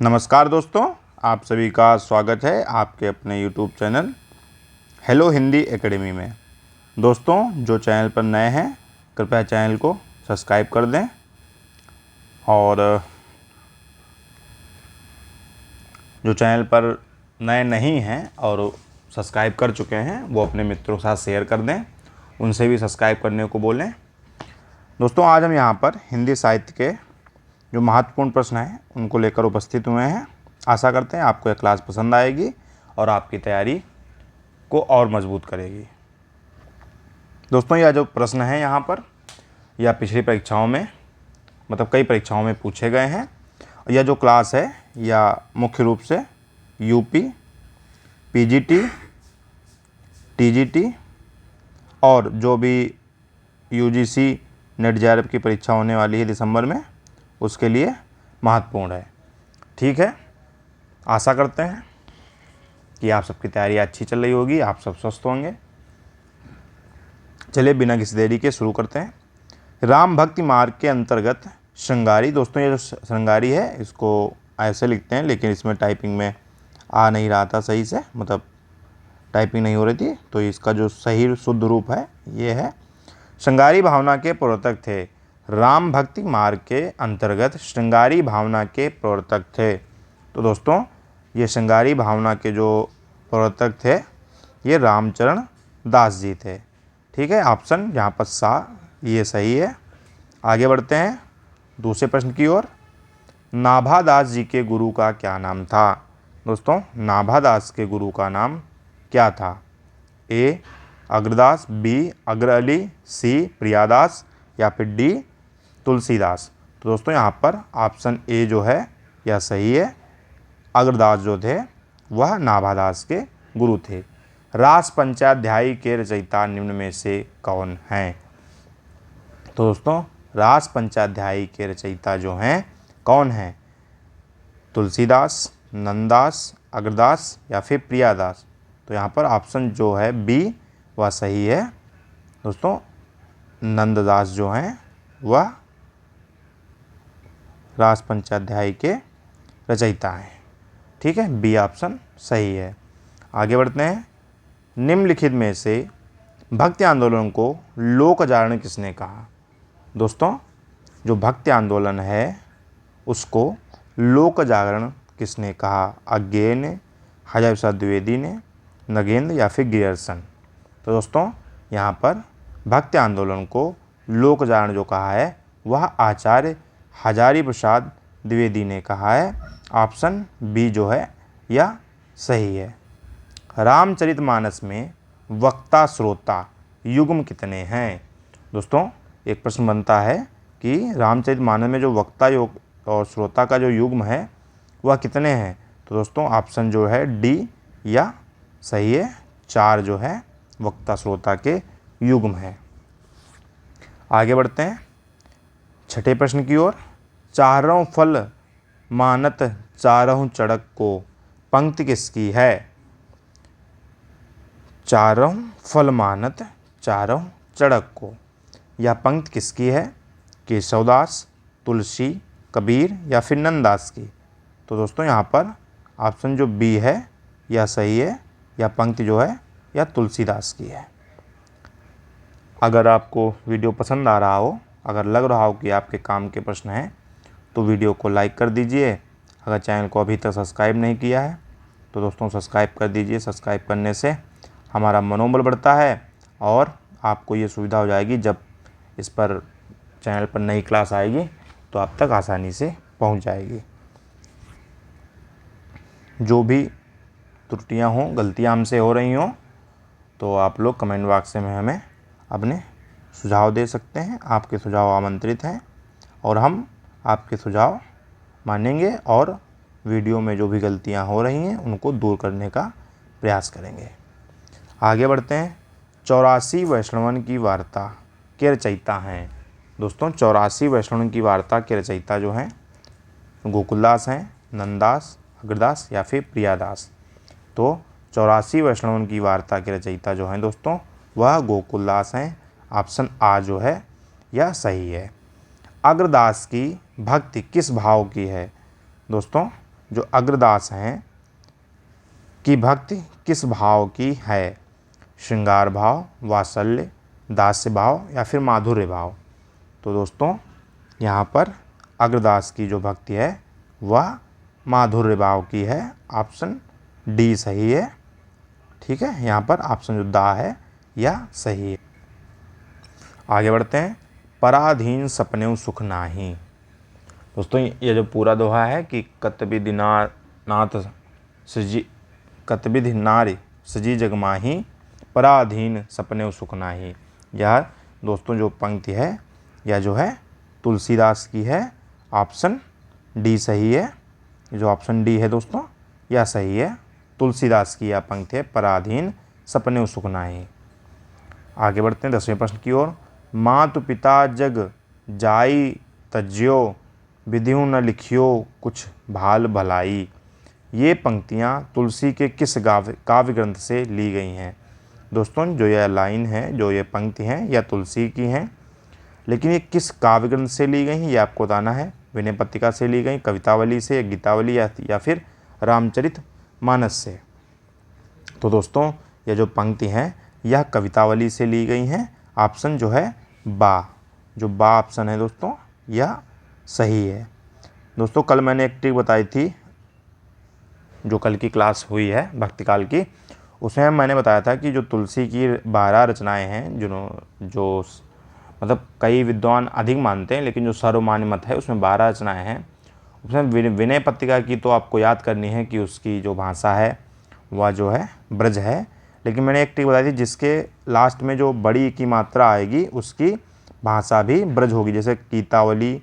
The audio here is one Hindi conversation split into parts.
नमस्कार दोस्तों, आप सभी का स्वागत है आपके अपने YouTube channel hello Hindi academy में। दोस्तों, जो चैनल पर नए हैं कृपया चैनल को सब्सक्राइब कर दें और जो चैनल पर नए नहीं हैं और सब्सक्राइब कर चुके हैं वो अपने मित्रों के साथ शेयर कर दें, उनसे भी सब्सक्राइब करने को बोलें। दोस्तों, आज हम यहाँ पर हिंदी साहित्य के जो महत्वपूर्ण प्रश्न हैं उनको लेकर उपस्थित हुए हैं। आशा करते हैं आपको यह क्लास पसंद आएगी और आपकी तैयारी को और मजबूत करेगी। दोस्तों, यह जो प्रश्न है यहाँ पर यह पिछली परीक्षाओं में कई परीक्षाओं में पूछे गए हैं। और यह जो क्लास है यह मुख्य रूप से यूपी, पीजीटी, टीजीटी और जो भी यूजीसी नेट जेआरएफ की परीक्षा होने वाली है दिसंबर में उसके लिए महत्वपूर्ण है। ठीक है, आशा करते हैं कि आप सबकी तैयारी अच्छी चल रही होगी, आप सब स्वस्थ होंगे। चलिए बिना किसी देरी के शुरू करते हैं। राम भक्ति मार्ग के अंतर्गत श्रृंगारी। दोस्तों, ये जो श्रृंगारी है इसको ऐसे लिखते हैं, लेकिन इसमें टाइपिंग में आ नहीं रहा था सही से, टाइपिंग नहीं हो रही थी, तो इसका जो सही शुद्ध रूप है ये है। श्रृंगारी भावना के प्रवर्तक थे। राम भक्ति मार्ग के अंतर्गत श्रृंगारी भावना के प्रवर्तक थे। तो दोस्तों, ये श्रृंगारी भावना के जो प्रवर्तक थे ये रामचरण दास जी थे। ठीक है, ऑप्शन यहाँ पर सा ये सही है। आगे बढ़ते हैं दूसरे प्रश्न की ओर। नाभादास जी के गुरु का क्या नाम था? दोस्तों, नाभादास के गुरु का नाम क्या था? ए अग्रदास, बी अग्र अली, सी प्रियादास या फिर डी तुलसीदास। तो दोस्तों, यहाँ पर ऑप्शन ए जो है यह सही है। अग्रदास जो थे वह नाभादास के गुरु थे। रास पंचाध्यायी के रचयिता निम्न में से कौन हैं? तो दोस्तों, रास पंचाध्यायी के रचयिता जो हैं कौन हैं? तुलसीदास, नंददास, अग्रदास या फिर प्रियादास। तो यहाँ पर ऑप्शन जो है बी वह सही है। दोस्तों, नंददास जो हैं वह रास पंचाध्यायी के रचयिता हैं। ठीक है, बी ऑप्शन सही है। आगे बढ़ते हैं। निम्नलिखित में से भक्ति आंदोलन को लोक जागरण किसने कहा? दोस्तों, जो भक्ति आंदोलन है उसको लोक जागरण किसने कहा? अज्ञेय ने, हजारी प्रसाद द्विवेदी ने, नगेंद्र या फिर गियर्सन। तो दोस्तों, यहाँ पर भक्ति आंदोलन को लोक जागरण जो कहा है वह आचार्य हजारी प्रसाद द्विवेदी ने कहा है। ऑप्शन बी जो है यह सही है। रामचरितमानस में वक्ता श्रोता युग्म कितने हैं? दोस्तों, एक प्रश्न बनता है कि रामचरितमानस में जो वक्ता योग और श्रोता का जो युग्म है वह कितने हैं? तो दोस्तों, ऑप्शन जो है डी या सही है, 4 जो है वक्ता श्रोता के युग्म है। आगे बढ़ते हैं छठे प्रश्न की ओर। चारों फल मानत चारों चड़क को पंक्ति किसकी है? चारों फल मानत चारों चड़क को यह पंक्ति किसकी है? केशवदास, तुलसी, कबीर या फिर नंददास की। तो दोस्तों, यहाँ पर ऑप्शन जो बी है यह सही है। यह पंक्ति जो है यह तुलसीदास की है। अगर आपको वीडियो पसंद आ रहा हो, अगर लग रहा हो कि आपके काम के प्रश्न हैं तो वीडियो को लाइक कर दीजिए। अगर चैनल को अभी तक सब्सक्राइब नहीं किया है तो दोस्तों सब्सक्राइब कर दीजिए। सब्सक्राइब करने से हमारा मनोबल बढ़ता है और आपको ये सुविधा हो जाएगी जब इस पर चैनल पर नई क्लास आएगी तो आप तक आसानी से पहुंच जाएगी। जो भी त्रुटियां हों, गलतियां हमसे हो रही हों तो आप लोग कमेंट बॉक्स में हमें अपने सुझाव दे सकते हैं। आपके सुझाव आमंत्रित हैं और हम आपके सुझाव मानेंगे और वीडियो में जो भी गलतियां हो रही हैं उनको दूर करने का प्रयास करेंगे। आगे बढ़ते हैं। 84 वैष्णवन की वार्ता के रचयिता हैं? दोस्तों, 84 वैष्णवन की वार्ता के रचयिता जो हैं गोकुलदास हैं, नंददास, अग्रदास या फिर प्रियादास। तो 84 वैष्णवन की वार्ता के रचयिता जो हैं दोस्तों वह गोकुलदास हैं। ऑप्शन आ जो है यह सही है। अग्रदास की भक्ति किस भाव की है? दोस्तों, जो अग्रदास हैं की भक्ति किस भाव की है? श्रृंगार भाव, वात्सल्य, दास्य भाव या फिर माधुर्य भाव? तो दोस्तों यहाँ पर अग्रदास की जो भक्ति है वह माधुर्य भाव की है। ऑप्शन डी सही है। ठीक है, यहाँ पर ऑप्शन जो दा है यह सही है। आगे बढ़ते हैं। पराधीन सपने सुख नाही। दोस्तों ये जो पूरा दोहा है कि कतबिदिनाथ सजी कतबिध नारी सजी जगमाही, पराधीन सपने सुख नाही। यह दोस्तों जो पंक्ति है यह जो है तुलसीदास की है। ऑप्शन डी सही है। जो ऑप्शन डी है दोस्तों यह सही है। तुलसीदास की यह पंक्ति है, पराधीन सपने सुख नाही। आगे बढ़ते हैं 10वें प्रश्न की ओर। मातु पिता जग जाई तज्यो, विधियो न लिखियो कुछ भाल भलाई। ये पंक्तियाँ तुलसी के किस काव्य ग्रंथ से ली गई हैं? दोस्तों जो यह लाइन है, जो ये पंक्ति हैं, यह तुलसी की हैं, लेकिन ये किस काव्य ग्रंथ से ली गई हैं ये आपको बताना है। विनय पत्रिका से ली गई, कवितावली से, गीतावली या फिर रामचरित मानस से। तो दोस्तों ये जो पंक्ति हैं यह कवितावली से ली गई हैं। ऑप्शन जो है बा, जो बा ऑप्शन है दोस्तों यह सही है। दोस्तों कल मैंने एक ट्रिक बताई थी, जो कल की क्लास हुई है भक्तिकाल की, उसमें मैंने बताया था कि जो तुलसी की 12 रचनाएं हैं, जो मतलब कई विद्वान अधिक मानते हैं, लेकिन जो सर्वमान्य मत है उसमें 12 रचनाएं हैं। उसमें विनय पत्रिका की तो आपको याद करनी है कि उसकी जो भाषा है वह जो है ब्रज है, लेकिन मैंने एक ट्रिक बताई थी जिसके लास्ट में जो बड़ी की मात्रा आएगी उसकी भाषा भी ब्रज होगी। जैसे गीतावली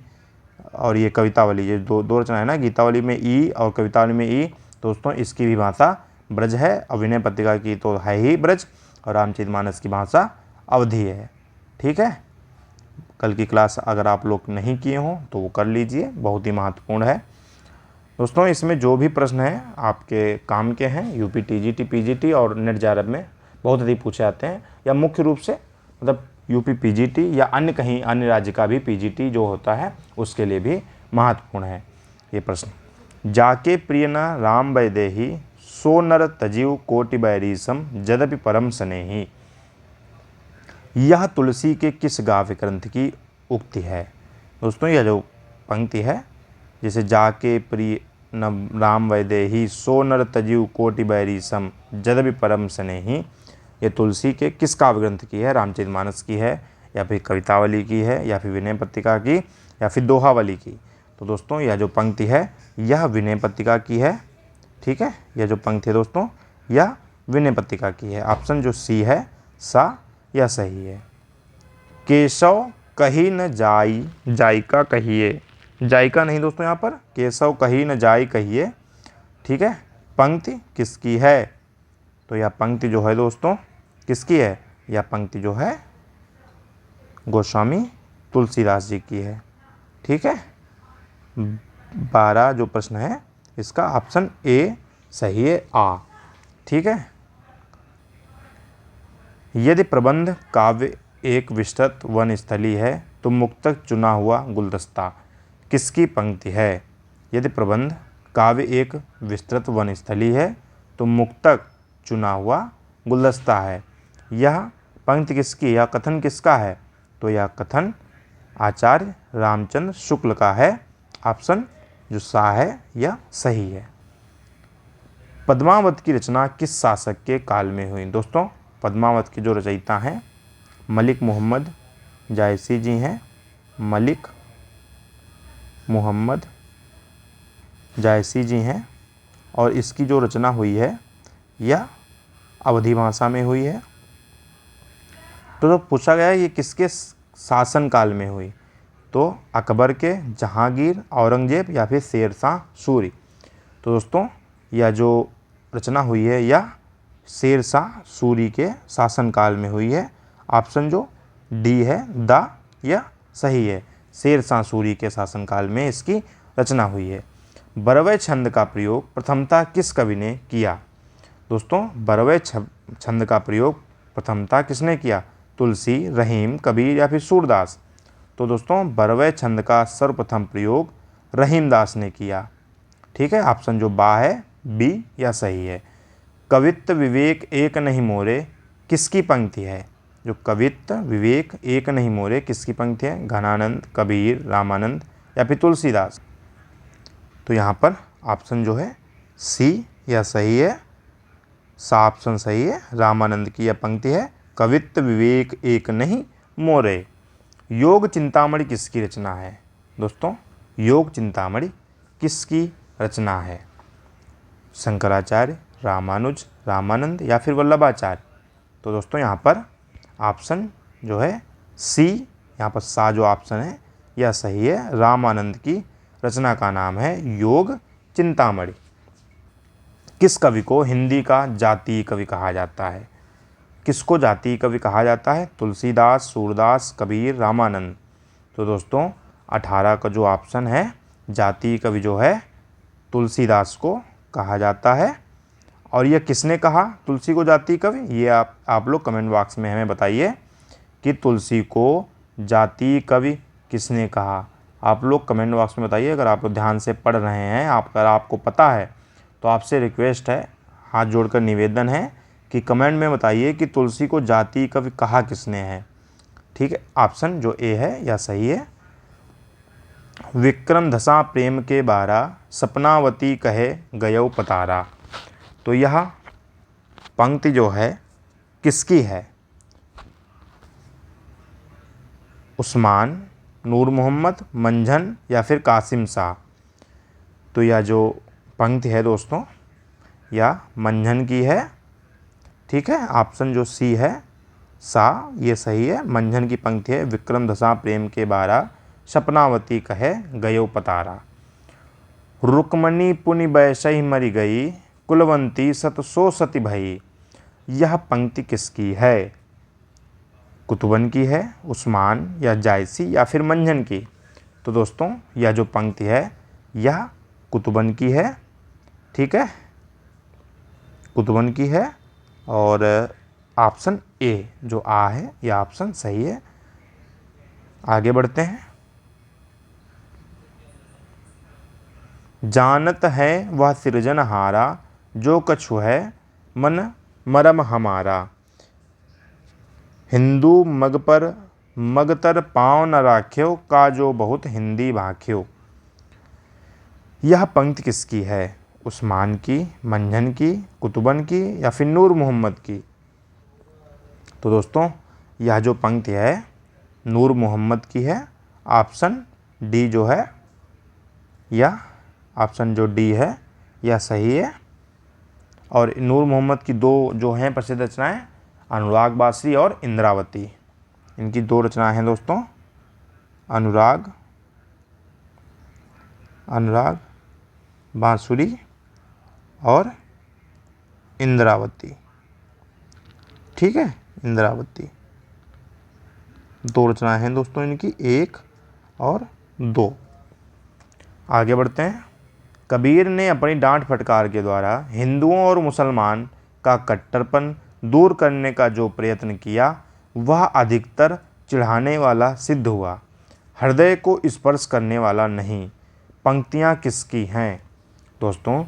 और ये कवितावली, ये दो रचना है ना, गीतावली में ई और कवितावली में ई, दोस्तों इसकी भी भाषा ब्रज है। और विनय पत्रिका की तो है ही ब्रज, और रामचरितमानस की भाषा अवधी है। ठीक है, कल की क्लास अगर आप लोग नहीं किए हों तो वो कर लीजिए, बहुत ही महत्वपूर्ण है। दोस्तों इसमें जो भी प्रश्न हैं आपके काम के हैं, यूपी टीजीटी पीजीटी और नेट जेआरएफ में बहुत अधिक पूछे जाते हैं, या मुख्य रूप से मतलब यूपी पीजीटी या अन्य कहीं अन्य राज्य का भी पीजीटी जो होता है उसके लिए भी महत्वपूर्ण है ये प्रश्न। जाके प्रिय न राम वैदेही, सो नर तजीव कोटि बैरीसम, जदपि परम स्नेही। यह तुलसी के किस काव्य ग्रंथ की उक्ति है? दोस्तों यह जो पंक्ति है, जैसे जाके प्रिय न राम वैदेही, सो नर तजीव कोटि बैरीसम, जदपि परम स्नेही, ये तुलसी के किस काव्य ग्रंथ की है? रामचरितमानस की है, या फिर कवितावली की है, या फिर विनय पत्रिका की, या फिर दोहावली की? तो दोस्तों यह जो पंक्ति है यह विनय पत्रिका की है। ठीक है, यह जो पंक्ति है दोस्तों यह विनय पत्रिका की है। ऑप्शन जो सी है सा यह सही है। केशव कही न जाई, जायका कहिए। जायका नहीं दोस्तों, यहाँ पर केशव कही न जाई कहिए। ठीक है, पंक्ति किसकी है? तो यह पंक्ति जो है दोस्तों किसकी है? यह पंक्ति जो है गोस्वामी तुलसीदास जी की है। ठीक है, 12 जो प्रश्न है इसका ऑप्शन ए सही है, आ। ठीक है, यदि प्रबंध काव्य एक विस्तृत वनस्थली है तो मुक्तक चुना हुआ गुलदस्ता किसकी पंक्ति है? यदि प्रबंध काव्य एक विस्तृत वनस्थली है तो मुक्तक चुना हुआ गुलदस्ता है। यह पंक्ति किसकी, यह कथन किसका है? तो यह कथन आचार्य रामचंद्र शुक्ल का है। ऑप्शन जो सा है यह सही है। पद्मावत की रचना किस शासक के काल में हुई? दोस्तों पद्मावत की जो रचयिता हैं मलिक मोहम्मद जायसी जी हैं। मलिक मोहम्मद जायसी जी हैं, और इसकी जो रचना हुई है यह अवधी भाषा में हुई है। तो पूछा गया है ये किसके शासन काल में हुई? तो अकबर के, जहांगीर, औरंगजेब या फिर शेरशाह सूरी? तो दोस्तों यह जो रचना हुई है यह शेरशाह सूरी के शासनकाल में हुई है। ऑप्शन जो डी है द यह सही है। शेरशाह सूरी के शासनकाल में इसकी रचना हुई है। बरवै छंद का प्रयोग प्रथमतः किस कवि ने किया? दोस्तों बरवै छंद का प्रयोग प्रथमतः किसने किया? तुलसी, रहीम, कबीर या फिर सूरदास? तो दोस्तों बरवै छंद का सर्वप्रथम प्रयोग रहीमदास ने किया। ठीक है, ऑप्शन जो बा है बी या सही है। कवित्व विवेक एक नहीं मोरे किसकी पंक्ति है? जो कवित्व विवेक एक नहीं मोरे किसकी पंक्ति है? घनानंद, कबीर, रामानंद या फिर तुलसीदास। तो यहाँ पर ऑप्शन जो है सी या सही है, सा ऑप्शन सही है। रामानंद की यह पंक्ति है, कवित्व विवेक एक नहीं मोरे। योग चिंतामणि किसकी रचना है? दोस्तों योग चिंतामणि किसकी रचना है? शंकराचार्य, रामानुज, रामानंद या फिर वल्लभाचार्य। तो दोस्तों यहाँ पर ऑप्शन जो है सी, यहाँ पर सा जो ऑप्शन है यह सही है। रामानंद की रचना का नाम है योग चिंतामणि। किस कवि को हिंदी का जातीय कवि कहा जाता है? किसको जातीय कवि कहा जाता है? तुलसीदास, सूरदास, कबीर, रामानंद। तो दोस्तों 18 का जो ऑप्शन है जातीय कवि जो है तुलसीदास को कहा जाता है। और यह किसने कहा तुलसी को जातीय कवि? ये आप लोग कमेंट बॉक्स में हमें बताइए कि तुलसी को जातीय कवि किसने कहा। आप लोग कमेंट बॉक्स में बताइए। अगर आप लोग ध्यान से पढ़ रहे हैं, अगर आपको पता है तो आपसे रिक्वेस्ट है, हाथ जोड़कर निवेदन है कि कमेंट में बताइए कि तुलसी को जातीय कवि कहा किसने है। ठीक है, ऑप्शन जो ए है या सही है। विक्रम धसा प्रेम के बारा सपनावती कहे गयो पतारा। तो यह पंक्ति जो है किसकी है? उस्मान, नूर मोहम्मद, मंझन या फिर कासिम शाह। तो यह जो पंक्ति है दोस्तों यह मंझन की है। ठीक है, ऑप्शन जो सी है सा ये सही है। मंझन की पंक्ति है, विक्रम धसा प्रेम के बारा सपनावती कहे गयो पतारा। रुक्मणी पुनि बैसई मरी गई कुलवंती सत सो सती भई। यह पंक्ति किसकी है? कुतुबन की है, उस्मान या जायसी या फिर मंझन की। तो दोस्तों यह जो पंक्ति है यह कुतुबन की है। ठीक है, कुतुबन की है। और ऑप्शन ए जो आ है यह ऑप्शन सही है। आगे बढ़ते हैं। जानत है वह सृजनहारा जो कछु है मन मरम हमारा। हिंदू मग पर मगतर पाँव न राख्यो का जो बहुत हिंदी भाख्यो। यह पंक्ति किसकी है? उस्मान की, मंझन की, कुतुबन की या फिर नूर मोहम्मद की। तो दोस्तों यह जो पंक्ति है नूर मोहम्मद की है। ऑप्शन डी जो है या ऑप्शन जो डी है यह सही है। और नूर मोहम्मद की दो जो हैं प्रसिद्ध रचनाएं अनुराग बांसुरी और इंद्रावती। इनकी दो रचनाएं हैं दोस्तों, अनुराग बांसुरी और इंद्रावती। ठीक है, इंद्रावती दो रचनाएं हैं दोस्तों इनकी, 1 और 2। आगे बढ़ते हैं। कबीर ने अपनी डांट फटकार के द्वारा हिंदुओं और मुसलमान का कट्टरपन दूर करने का जो प्रयत्न किया वह अधिकतर चिढ़ाने वाला सिद्ध हुआ, हृदय को स्पर्श करने वाला नहीं। पंक्तियाँ किसकी हैं? दोस्तों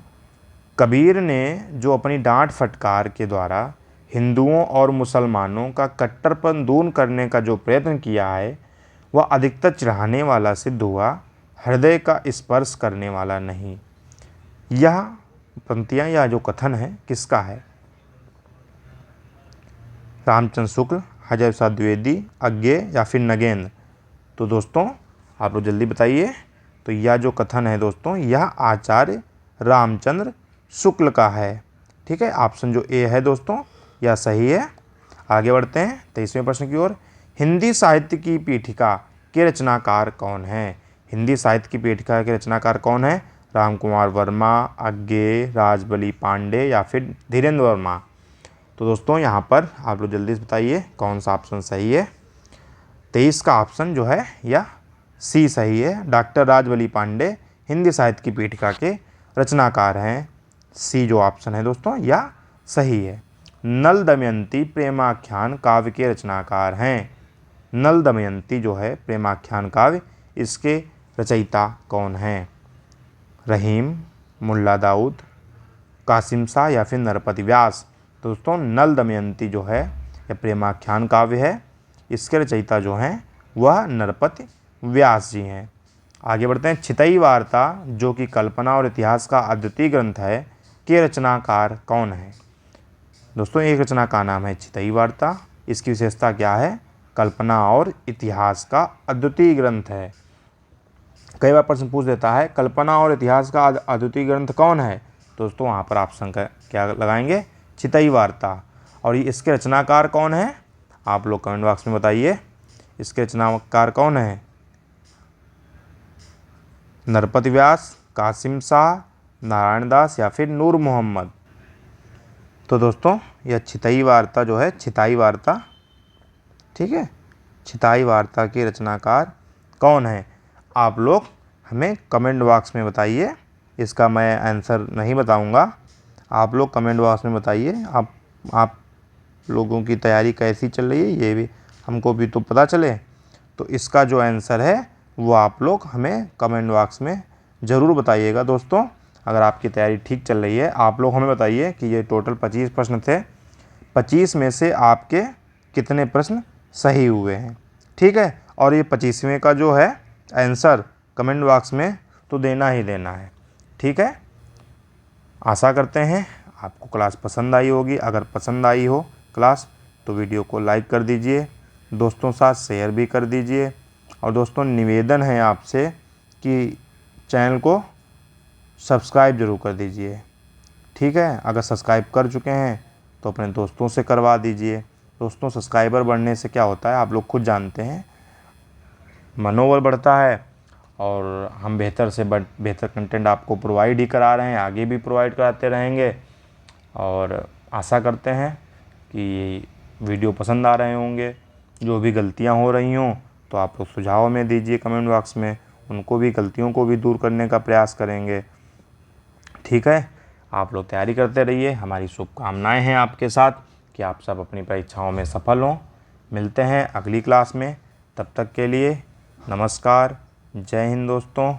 कबीर ने जो अपनी डांट फटकार के द्वारा हिंदुओं और मुसलमानों का कट्टरपन दूर करने का जो प्रयत्न किया है वह अधिकतर चिढ़ाने वाला सिद्ध हुआ, हृदय का स्पर्श करने वाला नहीं। यह पंक्तियाँ या जो कथन है किसका है? रामचंद्र शुक्ल, हज़रत प्रसाद द्विवेदी, अज्ञे या फिर नगेंद्र। तो दोस्तों आप लोग जल्दी बताइए। तो यह जो कथन है दोस्तों यह आचार्य रामचंद्र शुक्ल का है। ठीक है, ऑप्शन जो ए है दोस्तों यह सही है। आगे बढ़ते हैं 23वें प्रश्न की ओर। हिंदी साहित्य की पीठिका के रचनाकार कौन है? हिंदी साहित्य की पीठिका के रचनाकार कौन है? राम कुमार वर्मा, अज्ञे, राजबली पांडे या फिर धीरेन्द्र वर्मा। तो दोस्तों यहाँ पर आप लोग जल्दी से बताइए कौन सा ऑप्शन सही है। 23 का ऑप्शन जो है यह सी सही है। डॉक्टर राजबली पांडे हिंदी साहित्य की पीठिका के रचनाकार हैं। सी जो ऑप्शन है दोस्तों यह सही है। नल दमयंती प्रेमाख्यान काव्य के रचनाकार हैं। नल दमयंती जो है प्रेमाख्यान काव्य, इसके रचयिता कौन हैं? रहीम, मुल्ला दाऊद, कासिम शाह या फिर नरपति व्यास। दोस्तों नल दमयंती जो है यह प्रेमाख्यान काव्य है, इसके रचयिता जो हैं वह नरपति व्यास जी हैं। आगे बढ़ते हैं। छितई वार्ता जो कि कल्पना और इतिहास का अद्वितीय ग्रंथ है के रचनाकार कौन है। दोस्तों एक रचना का नाम है छितई वार्ता। इसकी विशेषता क्या है, कल्पना और इतिहास का अद्वितीय ग्रंथ है। कई बार प्रश्न पूछ देता है कल्पना और इतिहास का अद्वितीय ग्रंथ कौन है। दोस्तों वहाँ पर ऑप्शन का क्या लगाएंगे, छितई वार्ता। और ये इसके रचनाकार कौन है, आप लोग कमेंट बॉक्स में बताइए इसके रचनाकार कौन है। नरपति व्यास, कासिम शाह, नारायण दास या फिर नूर मोहम्मद। तो दोस्तों यह छितई वार्ता जो है, छिताई वार्ता, ठीक है, छिताई वार्ता के रचनाकार कौन है, आप लोग हमें कमेंट बॉक्स में बताइए। इसका मैं आंसर नहीं बताऊंगा, आप लोग कमेंट बॉक्स में बताइए। आप लोगों की तैयारी कैसी चल रही है ये भी हमको भी तो पता चले। तो इसका जो आंसर है वो आप लोग हमें कमेंट बॉक्स में ज़रूर बताइएगा। दोस्तों अगर आपकी तैयारी ठीक चल रही है, आप लोग हमें बताइए कि ये टोटल 25 प्रश्न थे, 25 में से आपके कितने प्रश्न सही हुए हैं, ठीक है। और ये 25वें का जो है आंसर कमेंट बॉक्स में तो देना ही देना है, ठीक है। आशा करते हैं आपको क्लास पसंद आई होगी। अगर पसंद आई हो क्लास तो वीडियो को लाइक कर दीजिए, दोस्तों साथ शेयर भी कर दीजिए। और दोस्तों निवेदन है आपसे कि चैनल को सब्सक्राइब ज़रूर कर दीजिए, ठीक है। अगर सब्सक्राइब कर चुके हैं तो अपने दोस्तों से करवा दीजिए। दोस्तों सब्सक्राइबर बढ़ने से क्या होता है आप लोग खुद जानते हैं, मनोबल बढ़ता है और हम बेहतर से बेहतर कंटेंट आपको प्रोवाइड ही करा रहे हैं, आगे भी प्रोवाइड कराते रहेंगे। और आशा करते हैं कि वीडियो पसंद आ रहे होंगे। जो भी गलतियां हो रही हों तो आप लोग सुझाव में दीजिए कमेंट बॉक्स में, उनको भी गलतियों को भी दूर करने का प्रयास करेंगे, ठीक है। आप लोग तैयारी करते रहिए, हमारी शुभकामनाएं हैं आपके साथ कि आप सब अपनी परीक्षाओं में सफल हों। मिलते हैं अगली क्लास में, तब तक के लिए नमस्कार, जय हिंद दोस्तों।